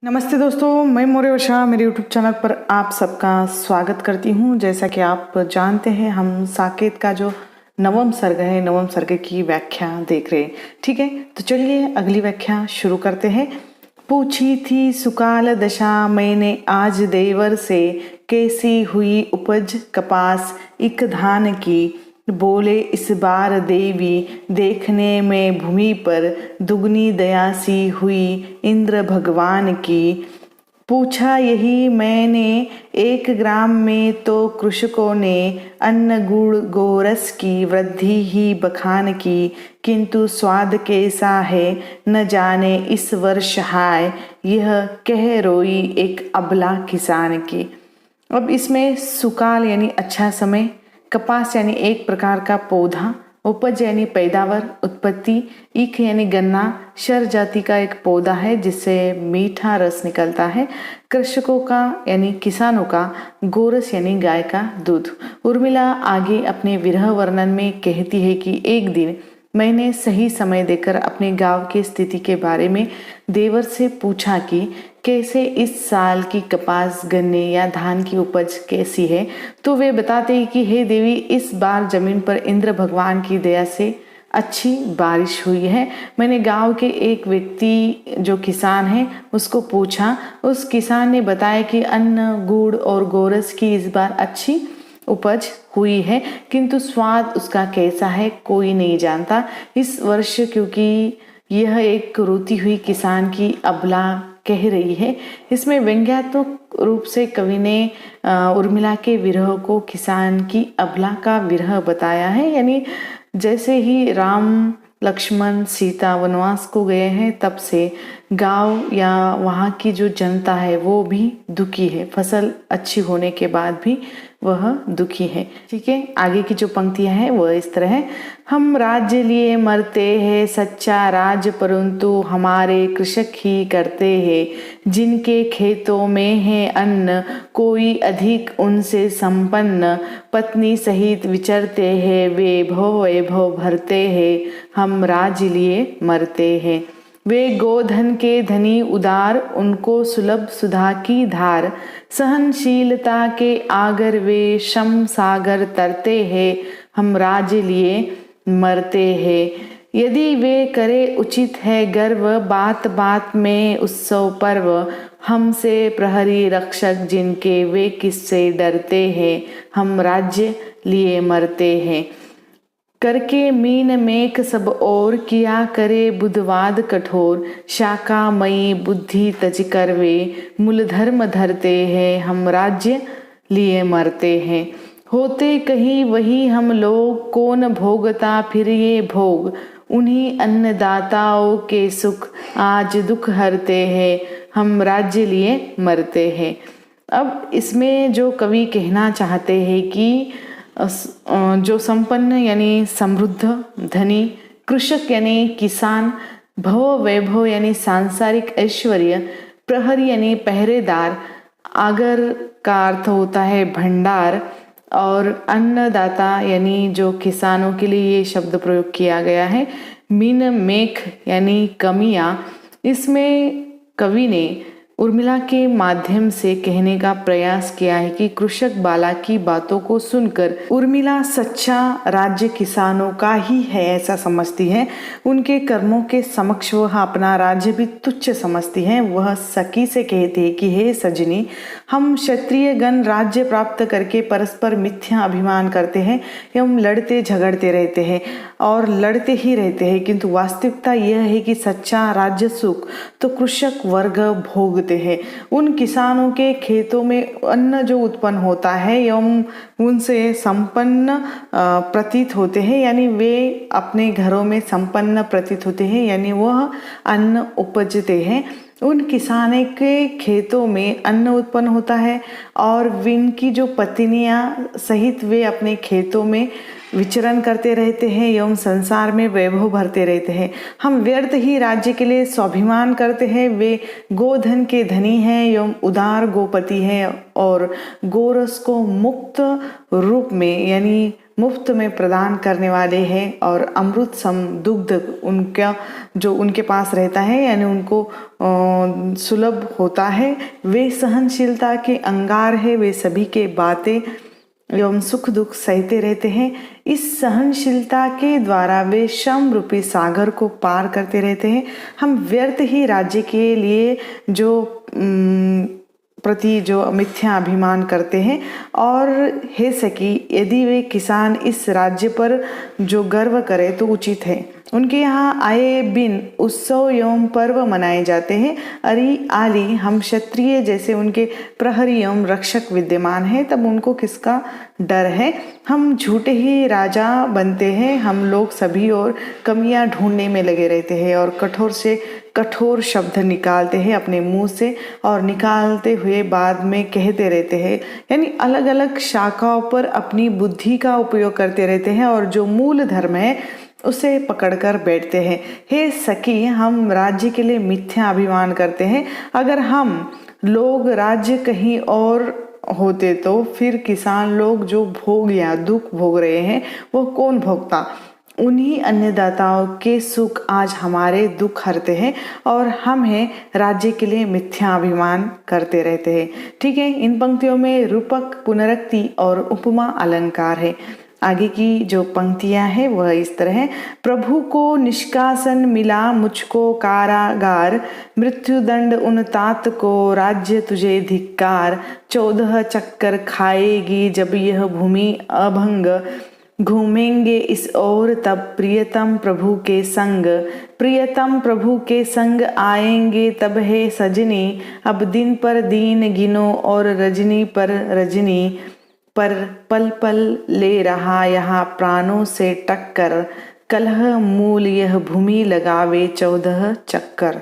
नमस्ते दोस्तों, मैं मौर्य वर्षा मेरे यूट्यूब चैनल पर आप सबका स्वागत करती हूँ। जैसा कि आप जानते हैं, हम साकेत का जो नवम सर्ग है, नवम सर्ग की व्याख्या देख रहे हैं। ठीक है, तो चलिए अगली व्याख्या शुरू करते हैं। पूछी थी सुकाल दशा मैंने आज देवर से, कैसी हुई उपज कपास इक धान की। बोले इस बार देवी देखने में भूमि पर, दुगनी दया सी हुई इंद्र भगवान की। पूछा यही मैंने 1 ग्राम में तो कृषकों ने, अन्न गुड़ गोरस की वृद्धि ही बखान की। किंतु स्वाद कैसा है न जाने इस वर्ष हाय, यह कह रोई एक अबला किसान की। अब इसमें सुकाल यानी अच्छा समय, कपास यानी एक प्रकार का पौधा, उपज यानी पैदावार उत्पत्ति, ईख यानी गन्ना शर जाति का एक पौधा है जिससे मीठा रस निकलता है। कृषकों का यानी किसानों का, गोरस यानी गाय का दूध। उर्मिला आगे अपने विरह वर्णन में कहती है कि एक दिन मैंने सही समय देकर अपने गांव की स्थिति के बारे में देवर से पूछा कि कैसे इस साल की कपास, गन्ने या धान की उपज कैसी है। तो वे बताते हैं कि हे देवी, इस बार जमीन पर इंद्र भगवान की दया से अच्छी बारिश हुई है। मैंने गांव के एक व्यक्ति जो किसान है उसको पूछा। उस किसान ने बताया कि अन्न गुड़ और गोरस की इस बार अच्छी उपज हुई है, किंतु स्वाद उसका कैसा है कोई नहीं जानता इस वर्ष, क्योंकि यह एक रोती हुई किसान की अबला कह रही है। इसमें व्यंग्यात्मक रूप से कवि ने उर्मिला के विरह को किसान की अबला का विरह बताया है। यानी जैसे ही राम लक्ष्मण सीता वनवास को गए हैं, तब से गांव या वहाँ की जो जनता है वो भी दुखी है। फसल अच्छी होने के बाद भी वह दुखी है। ठीक है, आगे की जो पंक्तियां हैं वह इस तरह है। हम राज्य लिए मरते हैं, सच्चा राज परंतु हमारे कृषक ही करते हैं। जिनके खेतों में है अन्न, कोई अधिक उनसे संपन्न। पत्नी सहित विचरते हैं, वैभव वैभव भरते हैं। हम राज्य लिए मरते हैं। वे गोधन के धनी उदार, उनको सुलभ सुधा की धार। सहनशीलता के आगर वे श्रम सागर तरते हैं। हम राज्य लिए मरते हैं। यदि वे करे उचित है गर्व, बात बात में उत्सव पर्व। हमसे प्रहरी रक्षक जिनके, वे किससे डरते हैं। हम राज्य लिए मरते हैं। करके मीन मेख सब और, किया करे बुधवाद कठोर। शाखा मई बुद्धि तज कर वे, मूल धर्म धरते हैं। हम राज्य लिए मरते हैं। होते कहीं वही हम लोग, कौन भोगता फिर ये भोग। उन्हीं अन्नदाताओं के सुख, आज दुख हरते हैं। हम राज्य लिए मरते हैं। अब इसमें जो कवि कहना चाहते हैं कि जो संपन्न यानी समृद्ध, धनी, कृषक यानी किसान, भव वैभव यानी सांसारिक ऐश्वर्य, प्रहरी यानी पहरेदार, आगर का अर्थ होता है भंडार, और अन्नदाता यानी जो किसानों के लिए ये शब्द प्रयोग किया गया है। मीन मेख यानी कमियां। इसमें कवि ने उर्मिला के माध्यम से कहने का प्रयास किया है कि कृषक बाला की बातों को सुनकर उर्मिला सच्चा राज्य किसानों का ही है ऐसा समझती है। उनके कर्मों के समक्ष वह अपना राज्य भी तुच्छ समझती है। वह सखी से कहती है कि हे सजनी, हम क्षत्रिय गण राज्य प्राप्त करके परस्पर मिथ्या अभिमान करते हैं एवं लड़ते झगड़ते रहते हैं और लड़ते ही रहते हैं, किंतु वास्तविकता यह है कि सच्चा राज्य सुख तो कृषक वर्ग भोगते हैं। उन किसानों के खेतों में अन्न जो उत्पन्न होता है एवं उनसे संपन्न प्रतीत होते हैं, यानी वे अपने घरों में संपन्न प्रतीत होते हैं, यानी वह अन्न उपजते हैं। उन किसानों के खेतों में अन्न उत्पन्न होता है और उनकी जो पत्नियां सहित वे अपने खेतों में विचरण करते रहते हैं एवं संसार में वैभव भरते रहते हैं। हम व्यर्थ ही राज्य के लिए स्वाभिमान करते हैं। वे गोधन के धनी हैं एवं उदार गोपति हैं और गोरस को मुक्त रूप में यानी मुफ्त में प्रदान करने वाले हैं और अमृत सम दुग्ध उनका जो उनके पास रहता है यानी उनको सुलभ होता है। वे सहनशीलता के अंगार है। वे सभी के बातें एवं सुख दुख सहते रहते हैं। इस सहनशीलता के द्वारा वे श्रम रूपी सागर को पार करते रहते हैं। हम व्यर्थ ही राज्य के लिए प्रति जो मिथ्या अभिमान करते हैं। और हे सखी, यदि वे किसान इस राज्य पर जो गर्व करे तो उचित है। उनके यहाँ आए बिन उत्सव एवं पर्व मनाए जाते हैं। अरे आली, हम क्षत्रिय जैसे उनके प्रहरी एवं रक्षक विद्यमान हैं, तब उनको किसका डर है। हम झूठे ही राजा बनते हैं। हम लोग सभी और कमियां ढूंढने में लगे रहते हैं और कठोर से कठोर शब्द निकालते हैं अपने मुंह से और निकालते हुए बाद में कहते रहते हैं, यानी अलग अलग शाखाओं पर अपनी बुद्धि का उपयोग करते रहते हैं और जो मूल धर्म है उसे पकड़कर बैठते हैं। हे सखी, हम राज्य के लिए मिथ्या अभिमान करते हैं। अगर हम लोग राज्य कहीं और होते तो फिर किसान लोग जो भोग या दुख भोग रहे हैं वो कौन भोगता। उन्हीं अन्नदाताओं के सुख आज हमारे दुख हरते हैं और हम हैं राज्य के लिए मिथ्या अभिमान करते रहते हैं। ठीक है, इन पंक्तियों में रूपक, पुनरुक्ति और उपमा अलंकार है। आगे की जो पंक्तियां हैं वह इस तरह है। प्रभु को निष्कासन मिला, मुझको कारागार, मृत्युदंड उन तात को, राज्य तुझे धिक्कार। 14 चक्कर खाएगी जब यह भूमि अभंग, घूमेंगे इस ओर तब प्रियतम प्रभु के संग। प्रियतम प्रभु के संग आएंगे तब है सजनी, अब दिन पर दिन गिनो और रजनी पर रजनी। पर पल पल ले रहा यहाँ प्राणों से टक्कर, कलह मूल यह भूमि लगावे 14 चक्कर।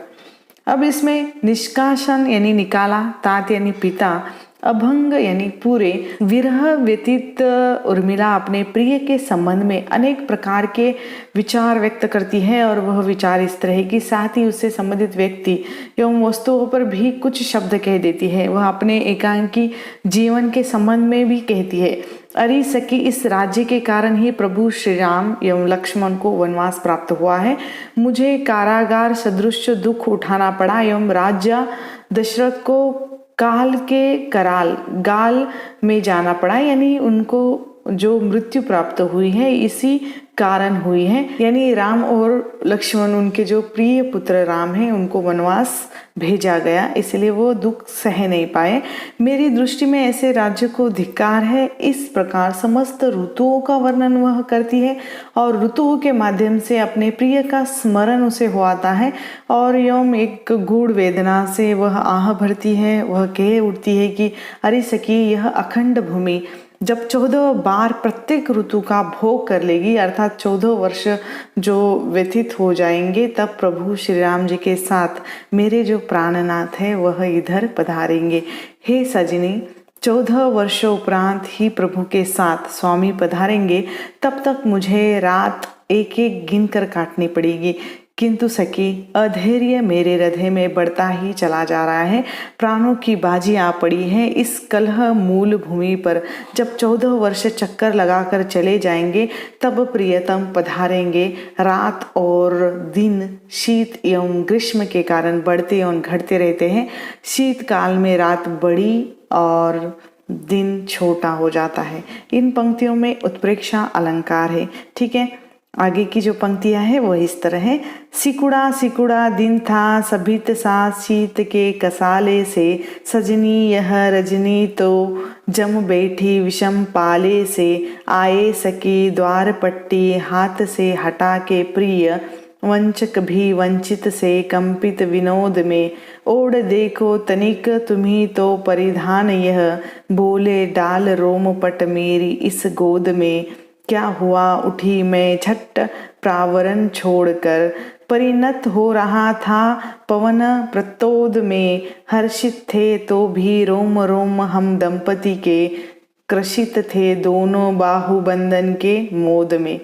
अब इसमें निष्कासन यानी निकाला, तात यानी पिता, अभंग यानी पूरे, विरह व्यतीत उर्मिला अपने प्रिय के संबंध में अनेक प्रकार के विचार व्यक्त करती है और वह विचार इस तरह की साथ ही उससे संबंधित व्यक्ति एवं वस्तुओं पर भी कुछ शब्द कह देती है। वह अपने एकांकी जीवन के संबंध में भी कहती है। अरे सखी, इस राज्य के कारण ही प्रभु श्री राम एवं लक्ष्मण को वनवास प्राप्त हुआ है। मुझे कारागार सदृश दुख उठाना पड़ा एवं राज्य दशरथ को काल के कराल गाल में जाना पड़ा, यानी उनको जो मृत्यु प्राप्त हुई है इसी कारण हुई है। यानी राम और लक्ष्मण, उनके जो प्रिय पुत्र राम हैं, उनको वनवास भेजा गया, इसलिए वो दुख सह नहीं पाए। मेरी दृष्टि में ऐसे राज्य को धिक्कार है। इस प्रकार समस्त ऋतुओं का वर्णन वह करती है और ऋतुओं के माध्यम से अपने प्रिय का स्मरण उसे होता है और एवं एक गूढ़ वेदना से वह आह भरती है। वह कह उठती है कि अरे सखी, यह अखंड भूमि जब 14 बार प्रत्येक ऋतु का भोग कर लेगी, अर्थात 14 वर्ष जो व्यतीत हो जाएंगे, तब प्रभु श्री राम जी के साथ मेरे जो प्राणनाथ है वह इधर पधारेंगे। हे सजनी, 14 वर्षों उपरांत ही प्रभु के साथ स्वामी पधारेंगे। तब तक मुझे रात एक एक गिन कर काटनी पड़ेगी। किंतु सखी, अधैर्य मेरे हृदय में बढ़ता ही चला जा रहा है। प्राणों की बाजी आ पड़ी है इस कलह मूल भूमि पर। जब 14 वर्ष चक्कर लगाकर चले जाएंगे तब प्रियतम पधारेंगे। रात और दिन शीत एवं ग्रीष्म के कारण बढ़ते एवं घटते रहते हैं। शीतकाल में रात बड़ी और दिन छोटा हो जाता है। इन पंक्तियों में उत्प्रेक्षा अलंकार है। ठीक है, आगे की जो पंक्तियां हैं वो इस तरह है। सिकुड़ा सिकुड़ा दिन था, सभित सा शीत के कसाले से, सजनी यह रजनी तो जम बैठी विषम पाले से। आए सकी द्वार पट्टी हाथ से हटा के प्रिय, वंचक भी वंचित से कंपित विनोद में। ओढ़ देखो तनिक तुम्ही तो परिधान यह, बोले डाल रोम पट मेरी इस गोद में। क्या हुआ उठी मैं झट प्रावरण छोड़कर, परिणत हो रहा था पवन प्रतोद में। हर्षित थे तो भी रोम रोम हम दंपति के, क्रशित थे दोनों बाहुबंधन के मोद में।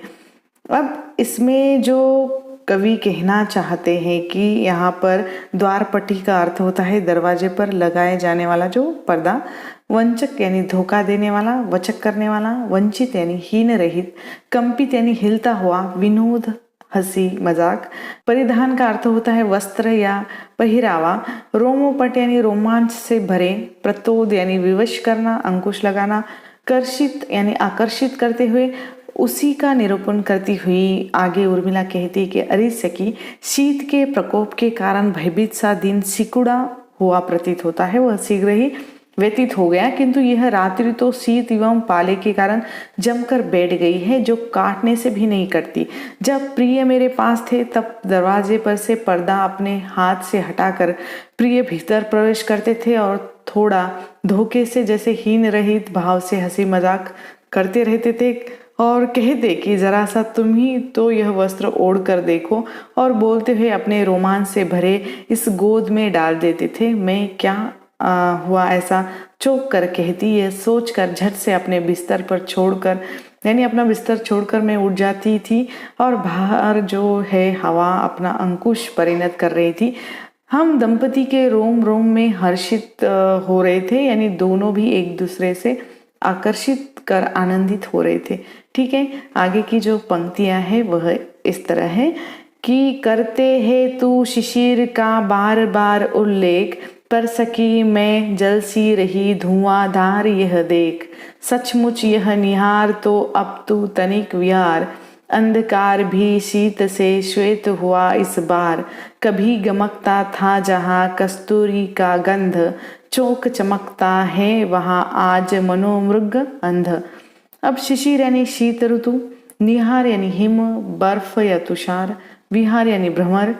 अब इसमें जो कवि कहना चाहते हैं कि यहाँ पर द्वारपट्टी का अर्थ होता है दरवाजे पर लगाए जाने वाला जो पर्दा, वंचक यानी धोखा देने वाला, वचक करने वाला, वंचित यानी हीन रहित, कंपित यानी हिलता हुआ, विनोद हंसी मजाक, परिधान का अर्थ होता है वस्त्र या पहरावा, रोमोपट यानी रोमांच से भरे, प्रतोद यानी विवश करना, अंकुश लगाना, कर्षित यानी आकर्षित करते हुए, उसी का निरूपण करती हुई आगे उर्मिला कहती कि अरे सखी, शीत के प्रकोप के कारण भयभीत सा दिन सिकुड़ा हुआ प्रतीत होता है, वह शीघ्र ही व्यतीत हो गया, किंतु यह रात्रि तो शीत एवं पाले के कारण जमकर बैठ गई है, जो काटने से भी नहीं कटती। जब प्रिय मेरे पास थे तब दरवाजे पर से पर्दा अपने हाथ से हटाकर प्रिय भीतर प्रवेश करते थे और थोड़ा धोखे से जैसे हीन रहित भाव से हंसी मजाक करते रहते थे और कहते कि जरा सा तुम ही तो यह वस्त्र ओढ़ कर देखो, और बोलते हुए अपने रोमांच से भरे इस गोद में डाल देते थे। मैं क्या हुआ ऐसा चौंक कर कहती, यह सोचकर झट से अपने बिस्तर पर छोड़कर यानी अपना बिस्तर छोड़कर मैं उठ जाती थी और बाहर जो है हवा अपना अंकुश परिणत कर रही थी। हम दंपति के रोम रोम में हर्षित हो रहे थे, यानी दोनों भी एक दूसरे से आकर्षित कर आनंदित हो रहे थे। ठीक है, आगे की जो पंक्तियां हैं वह इस तरह है कि करते हैं तू शिशिर का बार बार उल्लेख, पर सकी मैं जलसी रही धुआंधार यह देख, सचमुच यह निहार तो अब तू तनिक विहार, अंधकार भी शीत से श्वेत हुआ इस बार, कभी गमकता था जहाँ कस्तूरी का गंध, चौक चमकता है वहाँ आज मनोमृग अंध। अब शिशिर यानी शीत ऋतु, निहार यानी हिम बर्फ या तुषार, विहार यानी भ्रमर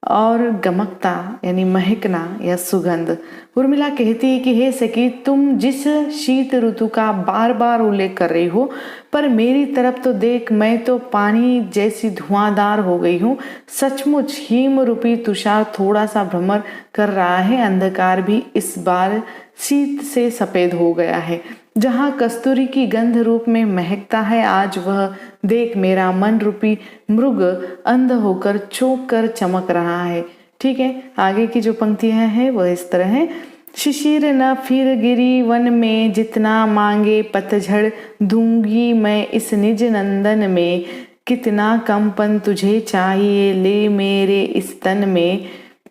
और गमकता यानी महकना या सुगंध। उर्मिला कहती है कि हे सखी, तुम जिस शीत ऋतु का बार बार उल्लेख कर रही हो, पर मेरी तरफ तो देख, मैं तो पानी जैसी धुआंधार हो गई हूँ। सचमुच हिम रूपी तुषार थोड़ा सा भ्रमर कर रहा है, अंधकार भी इस बार शीत से सफेद हो गया है, जहाँ कस्तूरी की गंध रूप में महकता है, आज वह देख मेरा मन रूपी मृग अंध होकर चौंक कर चमक रहा है। ठीक है, आगे की जो पंक्तियां हैं वह इस तरह है। शिशिर न फिर गिरी वन में, जितना मांगे पतझड़ दूंगी मैं इस निज नंदन में, कितना कंपन तुझे चाहिए ले मेरे इस तन में,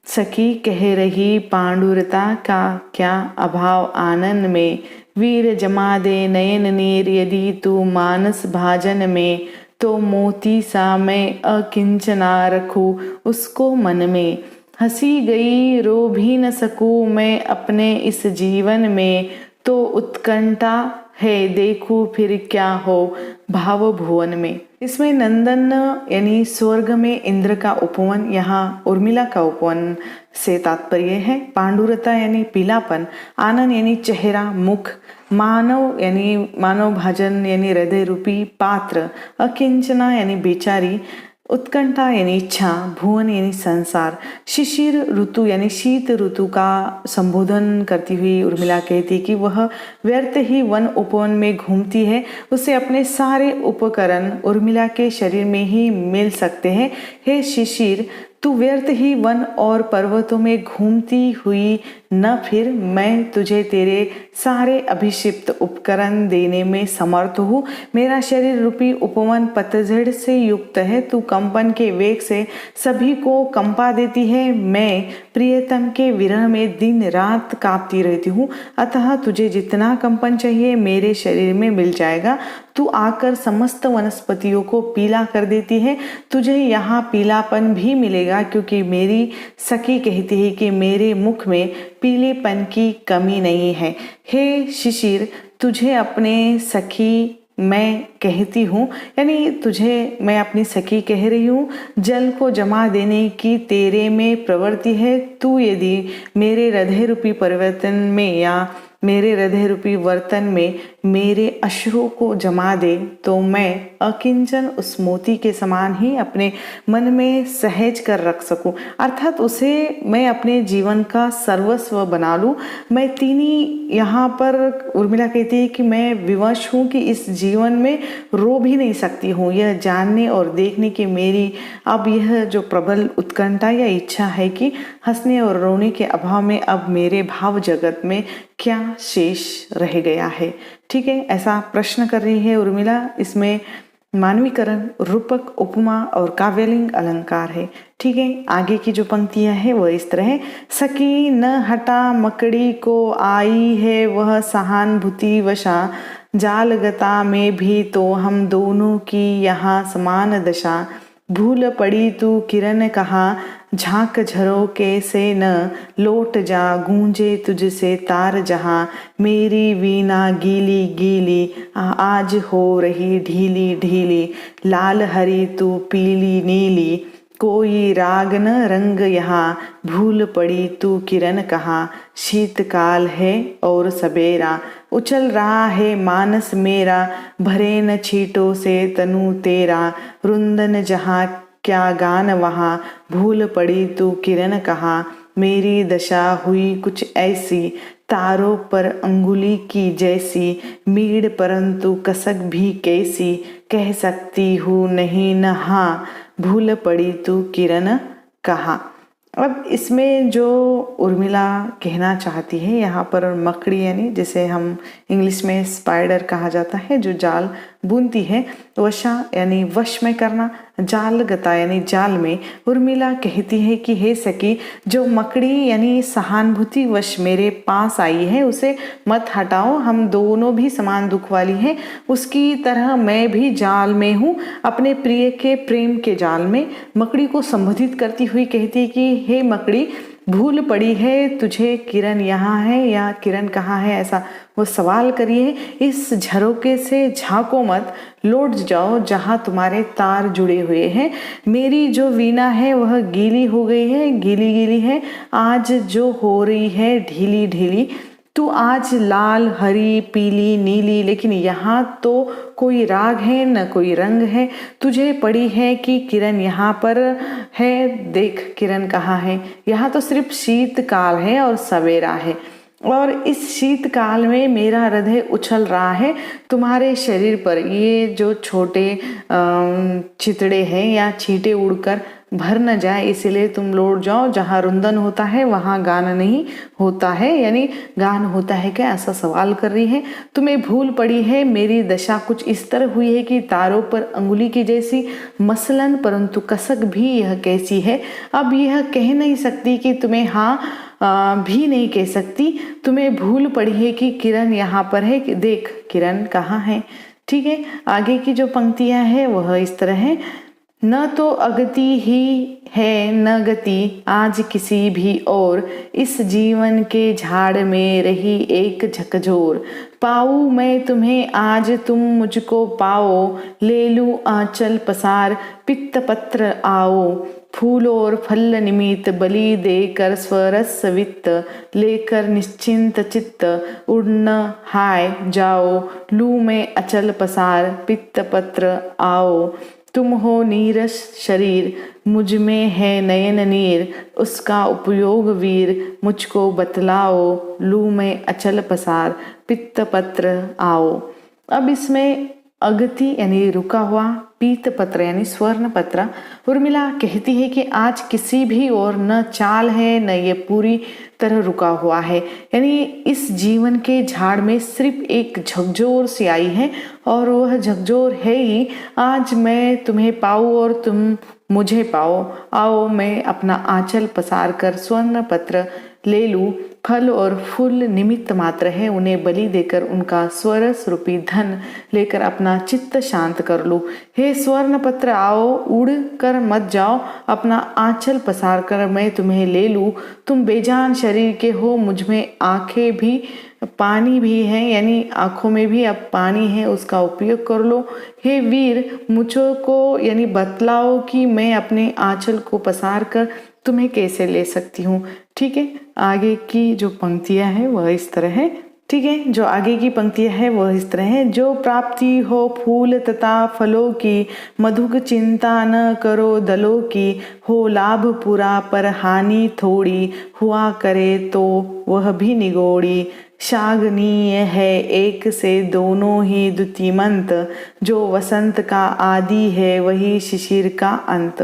सखी कह रही पांडुरता का क्या अभाव आनंद में, वीर जमा दे नयन नीर यदि तू मानस भाजन में, तो मोती सा मैं अकिंचना रखूं उसको मन में, हंसी गई रो भी न सकूं मैं अपने इस जीवन में, तो उत्कंठा है देखूं फिर क्या हो भाव भुवन में। इसमें नंदन यानी स्वर्ग में इंद्र का उपवन, यहाँ उर्मिला का उपवन से तात्पर्य है। पांडुरता यानी पीलापन, आनंद यानी चेहरा मुख, मानव यानी मानव भाजन यानी हृदय रूपी पात्र, अकिंचना यानी बेचारी, उत्कंठा यानी इच्छा, भुवन यानी संसार। शिशिर ऋतु यानी शीत ऋतु का संबोधन करती हुई उर्मिला कहती कि वह व्यर्थ ही वन उपवन में घूमती है, उसे अपने सारे उपकरण उर्मिला के शरीर में ही मिल सकते हैं। हे शिशिर, तू व्यर्थ ही वन और पर्वतों में घूमती हुई न फिर, मैं तुझे तेरे सारे अभिषिप्त उपकरण देने में समर्थ हूँ। मेरा शरीर रूपी उपवन पतझड़ से युक्त है, तू कंपन के वेग से सभी को कंपा देती है। मैं प्रियतम के विरह में दिन रात कांपती रहती हूँ, अतः तुझे जितना कंपन चाहिए मेरे शरीर में मिल जाएगा। तू आकर समस्त वनस्पतियों को पीला कर देती है, तुझे यहाँ पीलापन भी मिलेगा, क्योंकि मेरी सखी कहती है कि मेरे मुख में पीलेपन की कमी नहीं है। हे शिशिर, तुझे अपने सखी मैं कहती हूँ, यानी तुझे मैं अपनी सखी कह रही हूँ। जल को जमा देने की तेरे में प्रवृत्ति है, तू यदि मेरे हृदय रूपी परिवर्तन में या मेरे हृदय रूपी बर्तन में मेरे अश्रुओं को जमा दे तो मैं अकिंचन उस मोती के समान ही अपने मन में सहेज कर रख सकूं, अर्थात उसे मैं अपने जीवन का सर्वस्व बना लूं। मैं तीनी यहाँ पर उर्मिला कहती है कि मैं विवश हूँ कि इस जीवन में रो भी नहीं सकती हूँ। यह जानने और देखने की मेरी अब यह जो प्रबल उत्कंठा या इच्छा है कि हंसने और रोने के अभाव में अब मेरे भाव जगत में क्या शेष रह गया है। ठीक है, ऐसा प्रश्न कर रही है उर्मिला। इसमें मानवीकरण, रूपक, उपमा और काव्यलिंग अलंकार है। ठीक है, आगे की जो पंक्तियां है वह इस तरह है। सकी न हटा मकड़ी को आई है वह सहानुभूति वशा, जालगता में भी तो हम दोनों की यहाँ समान दशा। भूल पड़ी तू किरण कहाँ, झांक झरोके से न लौट जा, गूंजे तुझसे तार जहां। मेरी वीणा गीली गीली आज हो रही ढीली ढीली, लाल हरी तू पीली नीली, कोई राग न रंग यहाँ। भूल पड़ी तू किरण कहाँ, शीतकाल है और सबेरा, उछल रहा है मानस मेरा, भरे न छींटों से तनु तेरा। रुंदन जहाँ क्या गान वहाँ, भूल पड़ी तू किरण कहाँ। मेरी दशा हुई कुछ ऐसी, तारों पर अंगुली की जैसी, मीड़ परंतु कसक भी कैसी, कह सकती हूँ नहीं न हाँ, भूल पड़ी तू किरण कहाँ। अब इसमें जो उर्मिला कहना चाहती है यहाँ पर मकड़ी, यानी जिसे हम इंग्लिश में स्पाइडर कहा जाता है, जो जाल बुनती है, वशा यानी वश में करना, जाल गता यानी जाल में। उर्मिला कहती है कि हे सखी, जो मकड़ी यानी सहानुभूति वश मेरे पास आई है उसे मत हटाओ, हम दोनों भी समान दुख वाली हैं। उसकी तरह मैं भी जाल में हूँ, अपने प्रिय के प्रेम के जाल में। मकड़ी को संबोधित करती हुई कहती है कि हे मकड़ी, भूल पड़ी है तुझे किरण यहाँ है या किरण कहाँ है, ऐसा वो सवाल करिए। इस झरोके से झांको मत, लौट जाओ जहाँ तुम्हारे तार जुड़े हुए हैं। मेरी जो वीणा है वह गीली हो गई है, गीली गीली है, आज जो हो रही है ढीली ढीली। तू आज लाल हरी पीली नीली, लेकिन यहाँ तो कोई राग है न कोई रंग है। तुझे पड़ी है कि किरण यहाँ पर है, देख किरण कहाँ है। यहाँ तो सिर्फ शीतकाल है और सवेरा है, और इस शीतकाल में मेरा हृदय उछल रहा है तुम्हारे शरीर पर। ये जो छोटे चितड़े हैं या छींटे उड़कर भर न जाए, इसीलिए तुम लौट जाओ। जहाँ रुंदन होता है वहाँ गान नहीं होता है, यानी गान होता है क्या, ऐसा सवाल कर रही है। तुम्हें भूल पड़ी है मेरी दशा कुछ इस तरह हुई है कि तारों पर अंगुली की जैसी, मसलन परंतु कसक भी यह कैसी है। अब यह कह नहीं सकती कि तुम्हें हाँ भी नहीं कह सकती। तुम्हें भूल पड़ी है कि किरण यहाँ पर है, कि देख किरण कहाँ है। ठीक है, आगे की जो पंक्तियां हैं वह इस तरह है। न तो अगति ही है न गति आज किसी भी और, इस जीवन के झाड़ में रही एक झकझोर। पाऊँ मैं तुम्हें आज तुम मुझको पाओ, ले लूँ आंचल पसार पित्त पत्र आओ। फूल और फल निमित्त बलि देकर स्वरस वित्त, लेकर निश्चिंत चित्त उड़न हाय जाओ। लूँ मैं अचल पसार पित्त पत्र आओ। तुम हो नीरस शरीर मुझ में है नयन नीर, उसका उपयोग वीर मुझको बतलाओ। लूँ मैं अचल पसार पित्त पत्र आओ। अब इसमें अगति यानी रुका हुआ, पीत पत्र यानी स्वर्ण पत्र। उर्मिला कहती है कि आज किसी भी और न चाल है न ये पूरी तरह रुका हुआ है, यानी इस जीवन के झाड़ में सिर्फ एक झकझोर सी आई है, और वह झकझोर है ही आज मैं तुम्हें पाऊँ और तुम मुझे पाओ। आओ मैं अपना आंचल पसार कर स्वर्ण पत्र ले लूँ। फल और फूल निमित्त मात्र है, उन्हें बलि देकर उनका स्वरस रूपी धन लेकर अपना चित्त शांत कर लूँ। हे स्वर्ण पत्र आओ, उड़ कर मत जाओ, अपना आंचल पसार कर मैं तुम्हें ले लूँ। तुम बेजान शरीर के हो, मुझ में आंखें भी पानी भी है, यानी आंखों में भी अब पानी है, उसका उपयोग कर लो। हे वीर मुझको यानी बतलाओ कि मैं अपने आंचल को पसार कर तुम्हें कैसे ले सकती हूँ। ठीक है, आगे की जो पंक्तियां हैं वह इस तरह है। ठीक है। जो आगे की पंक्तियां है वो इस तरह है, जो प्राप्ति हो फूल तथा फलों की, मधुक चिंता न करो दलों की, हो लाभ पूरा पर हानि थोड़ी, हुआ करे तो वह भी निगोड़ी, शागनीय है एक से दोनों ही द्युतिमंत, जो वसंत का आदि है वही शिशिर का अंत।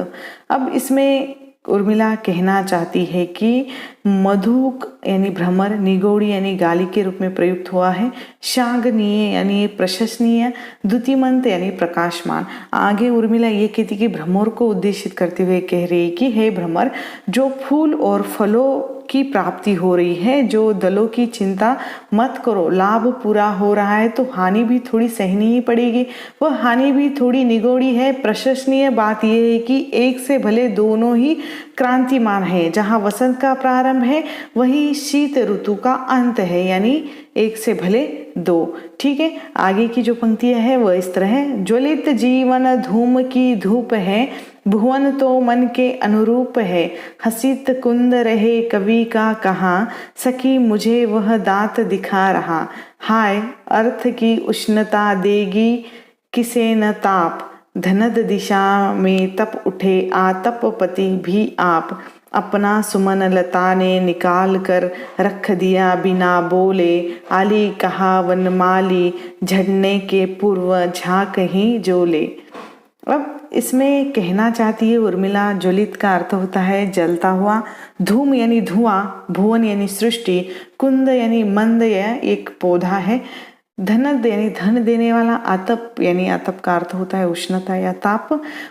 अब इसमें उर्मिला कहना चाहती है कि मधुक यानी भ्रमर, निगोड़ी यानी गाली के रूप में प्रयुक्त हुआ है, शागनीय यानी प्रशंसनीय, द्युतिमंत यानी प्रकाशमान। आगे उर्मिला ये कहती कि भ्रमर को उद्देशित करते हुए कह रही है कि हे भ्रमर, जो फूल और फलों की प्राप्ति हो रही है, जो दलों की चिंता मत करो, लाभ पूरा हो रहा है तो हानि भी थोड़ी सहनी ही पड़ेगी, वह हानि भी थोड़ी निगोड़ी है। प्रशंसनीय बात यह है कि एक से भले दोनों ही क्रांतिमान है, जहाँ वसंत का प्रारंभ है वही शीत ऋतु का अंत है, यानी एक से भले दो। ठीक है। आगे की जो पंक्तियां है वह इस तरह है, ज्वलित जीवन धूम की धूप है, भुवन तो मन के अनुरूप है, हसित कुंद रहे कवि का कहाँ, सखी मुझे वह दांत दिखा रहा, हाय अर्थ की उष्णता देगी किसे न ताप, धनद दिशा में तप उठे आतपपति भी आप, अपना सुमन लता ने निकाल कर रख दिया बिना बोले, आली कहा वनमाली झड़ने के पूर्व झांक ही जोले। अब इसमें कहना चाहती है उर्मिला, ज्वलित का अर्थ होता है जलता हुआ, धूम यानी धुआं, भुवन यानी सृष्टि, कुंद यानी मंद या एक पौधा है, धनद यानी धन देने वाला, आतप यानी आतप का अर्थ होता है उष्णता या ताप।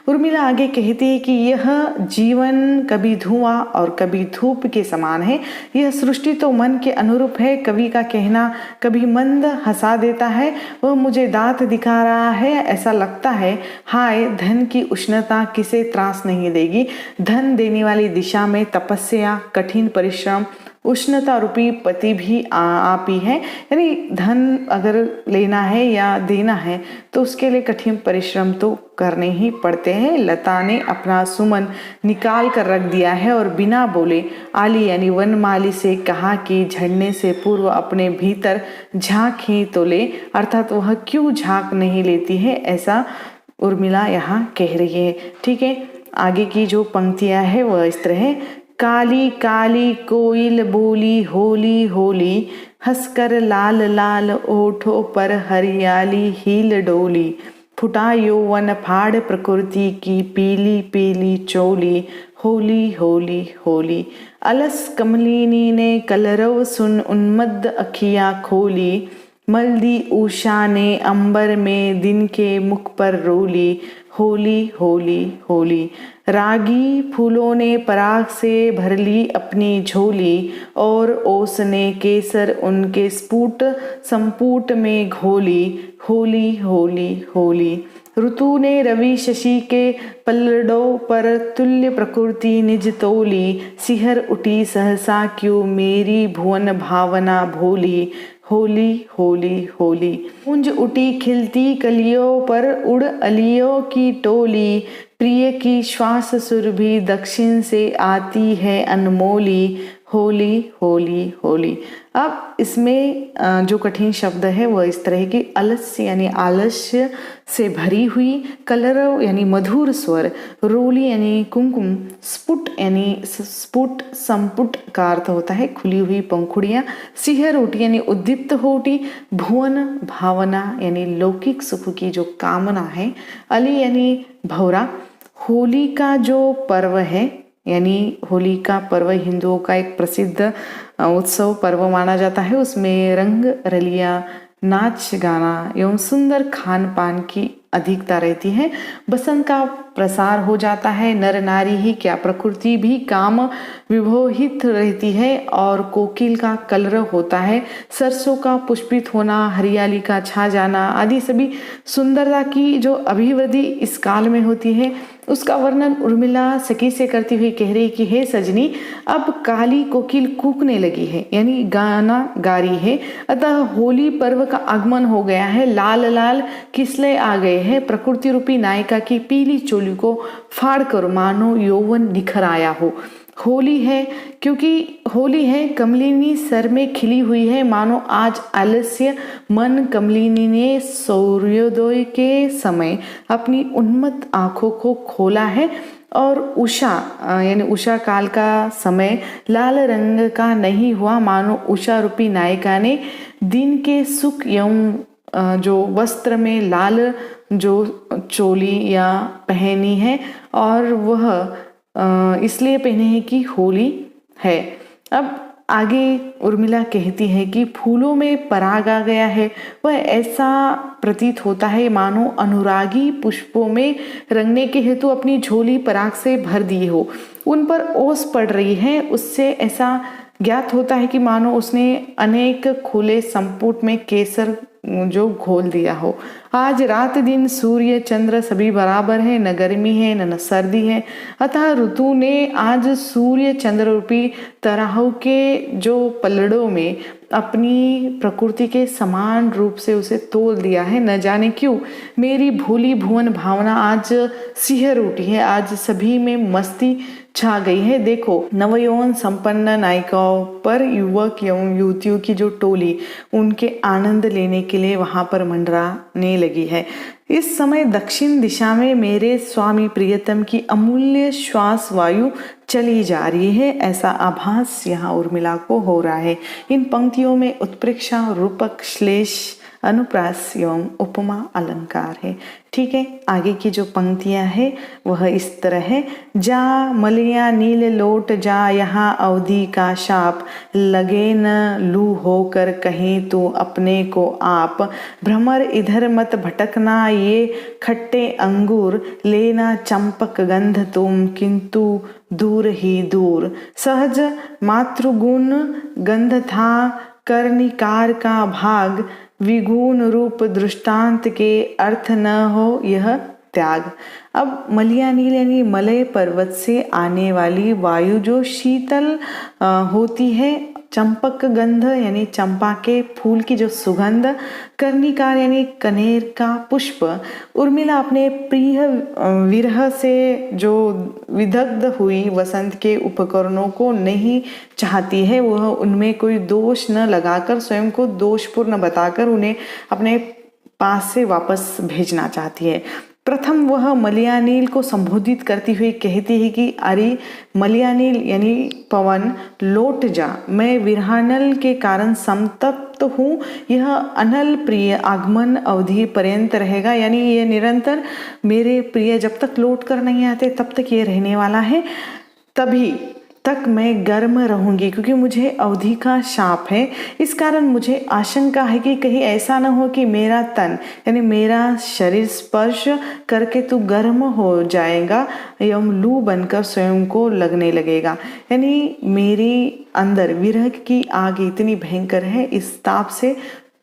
उर्मिला आगे कहती है कि यह जीवन कभी धुआं और कभी धूप के समान है, यह सृष्टि तो मन के अनुरूप है, कवि का कहना कभी मंद हंसा देता है, वह मुझे दांत दिखा रहा है, ऐसा लगता है, हाय धन की उष्णता किसे त्रास नहीं देगी, धन देने वाली दिशा में तपस्या, कठिन परिश्रम, उष्णता रूपी पति भी आप ही है, यानी धन अगर लेना है या देना है तो उसके लिए कठिन परिश्रम तो करने ही पड़ते हैं। लता ने अपना सुमन निकाल कर रख दिया है और बिना बोले आली यानी वनमाली से कहा कि झड़ने से पूर्व अपने भीतर झांक ही तो ले, अर्थात वह क्यों झांक नहीं लेती है, ऐसा उर्मिला यहाँ कह रही है। ठीक है। आगे की जो पंक्तियां है वह इस तरह है, काली काली कोयल बोली होली होली, हंसकर लाल लाल ओठों पर हरियाली हील डोली, फुटा यौवन फाड़ प्रकृति की पीली पीली चोली, होली होली होली, अलस कमलिनी ने कलरव सुन उन्मद अखियां खोली, मल्दी उषा ने अंबर में दिन के मुख पर रोली, होली होली होली, रागी फूलों ने पराग से भर ली अपनी झोली, और ओस ने केसर उनके स्फुट संपुट में घोली, होली होली होली, ऋतु ने रवि शशि के पल्लड़ों पर तुल्य प्रकृति निज तोली, सिहर उठी सहसा क्यों मेरी भुवन भावना भोली, होली होली होली, कुंज उठी खिलती कलियों पर उड़ अलियों की टोली, प्रिय की श्वास सुरभि दक्षिण से आती है अनमोली, होली होली होली। अब इसमें जो कठिन शब्द है वह इस तरह की, अलस्य यानी आलस्य से भरी हुई, कलरव यानी मधुर स्वर, रोली यानी कुमकुम, स्फुट यानी स्फुट संपुट का अर्थ होता है खुली हुई पंखुड़ियां, सिहर उठी यानी उद्दीप्त हो उठी, भुवन भावना यानी लौकिक सुख की जो कामना है, अली यानी भौरा। होली का जो पर्व है यानी होली का पर्व हिंदुओं का एक प्रसिद्ध उत्सव पर्व माना जाता है, उसमें रंग रलिया, नाच गाना एवं सुंदर खान पान की अधिकता रहती है। बसंत का प्रसार हो जाता है, नर नारी ही क्या प्रकृति भी काम विभोहित रहती है, और कोकिल का कलरव होता है, सरसों का पुष्पित होना, हरियाली का छा जाना आदि सभी सुंदरता की जो अभिवृद्धि इस काल में होती है, उसका वर्णन उर्मिला सखी से करती हुई कह रही कि हे सजनी, अब काली कोकिल कूकने लगी है यानी गाना गा रही है, अतः होली पर्व का आगमन हो गया है, लाल लाल किसले आ गए हैं, प्रकृति रूपी नायिका की पीली चोली को फाड़ कर मानो यौवन निखर आया हो, होली है, क्योंकि होली है, कमलिनी सर में खिली हुई है, मानो आज आलस्य मन कमलिनी ने सूर्योदय के समय अपनी उन्मत्त आंखों को खोला है और उषा यानी उषा काल का समय लाल रंग का नहीं हुआ, मानो उषा रूपी नायिका ने दिन के सुख एवं जो वस्त्र में लाल जो चोली या पहनी है और वह इसलिए पहने हैं कि होली है। अब आगे उर्मिला कहती है कि फूलों में पराग आ गया है, वह ऐसा प्रतीत होता है मानो अनुरागी पुष्पों में रंगने के हेतु अपनी झोली पराग से भर दी हो, उन पर ओस पड़ रही है। उससे ऐसा ज्ञात होता है कि मानो उसने अनेक खुले संपुट में केसर जो घोल दिया हो। आज रात दिन सूर्य चंद्र सभी बराबर है, न गर्मी है न सर्दी है, अतः ऋतु ने आज सूर्य चंद्र रूपी तराहों के जो पलड़ों में अपनी प्रकृति के समान रूप से उसे तोल दिया है। न जाने क्यों मेरी भोली भुवन भावना आज सिहर उठी है, आज सभी में मस्ती छा गई है। देखो नवयौवन संपन्न नायिकाओं पर युवक एवं युवतियों की जो टोली उनके आनंद लेने के लिए वहां पर मंडराने लगी है। इस समय दक्षिण दिशा में मेरे स्वामी प्रियतम की अमूल्य श्वास वायु चली जा रही है, ऐसा आभास यहाँ उर्मिला को हो रहा है। इन पंक्तियों में उत्प्रेक्षा, रूपक, श्लेष, अनुप्रास एवं उपमा अलंकार है। ठीक है, आगे की जो पंक्तियां हैं वह इस तरह है। जा मलिया नील लोट जा, यहाँ अवधि का शाप, लगे न लू होकर कहीं तू अपने को आप, भ्रमर इधर मत भटकना, ये खट्टे अंगूर लेना चंपक गंध तुम, किंतु दूर ही दूर, सहज मातृगुण गंध था कर्णिकार का भाग, विगुण रूप दृष्टांत के अर्थ न हो यह त्याग। अब मलिया नील यानी मलय पर्वत से आने वाली वायु जो शीतल होती है, चंपक गंध यानी चंपा के फूल की जो सुगंध, कर्णिकार यानी कनेर का पुष्प। उर्मिला अपने प्रिय विरह से जो विदग्ध हुई वसंत के उपकरणों को नहीं चाहती है, वह उनमें कोई दोष न लगाकर स्वयं को दोषपूर्ण बताकर उन्हें अपने पास से वापस भेजना चाहती है। प्रथम वह मलियानील को संबोधित करती हुई कहती है कि अरे मलियानील यानी पवन लौट जा, मैं विरहानल के कारण संतप्त हूँ, यह अनल प्रिय आगमन अवधि पर्यंत रहेगा, यानी ये निरंतर मेरे प्रिय जब तक लौट कर नहीं आते तब तक ये रहने वाला है, तभी तक मैं गर्म रहूंगी, क्योंकि मुझे अवधि का शाप है। इस कारण मुझे आशंका है कि कहीं ऐसा न हो कि मेरा तन यानी मेरा शरीर स्पर्श करके तू गर्म हो जाएगा एवं लू बनकर स्वयं को लगने लगेगा। यानी मेरी अंदर विरह की आग इतनी भयंकर है, इस ताप से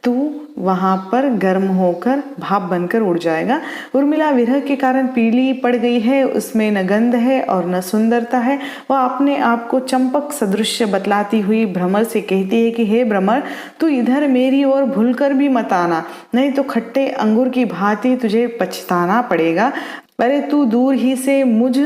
तू वहां पर गर्म होकर भाप बनकर उड़ जाएगा। उर्मिला विरह के कारण पीली पड़ गई है, उसमें न गंध है और न सुंदरता है। वह अपने आप को चंपक सदृश बतलाती हुई भ्रमर से कहती है कि हे भ्रमर, तू इधर मेरी ओर भूलकर भी मत आना, नहीं तो खट्टे अंगूर की भांति तुझे पछताना पड़ेगा। अरे तू दूर ही से मुझ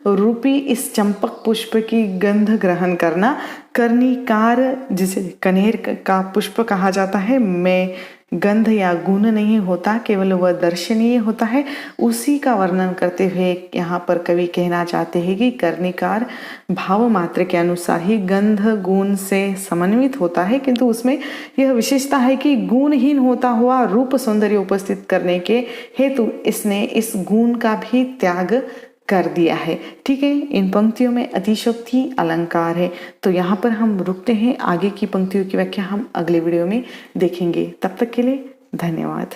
रूपी इस चंपक पुष्प की गंध ग्रहण करना। कर्णिकार जिसे कनेर का पुष्प कहा जाता है, में गंध या गुण नहीं होता, केवल वह दर्शनीय होता है। उसी का वर्णन करते हुए यहाँ पर कवि कहना चाहते हैं कि कर्णिकार भाव मात्र के अनुसार ही गंध गुण से समन्वित होता है, किंतु उसमें यह विशेषता है कि गुणहीन होता हुआ रूप सौंदर्य उपस्थित करने के हेतु इसने इस गुण का भी त्याग कर दिया है। ठीक है, इन पंक्तियों में अतिशयोक्ति अलंकार है। तो यहाँ पर हम रुकते हैं, आगे की पंक्तियों की व्याख्या हम अगले वीडियो में देखेंगे। तब तक के लिए धन्यवाद।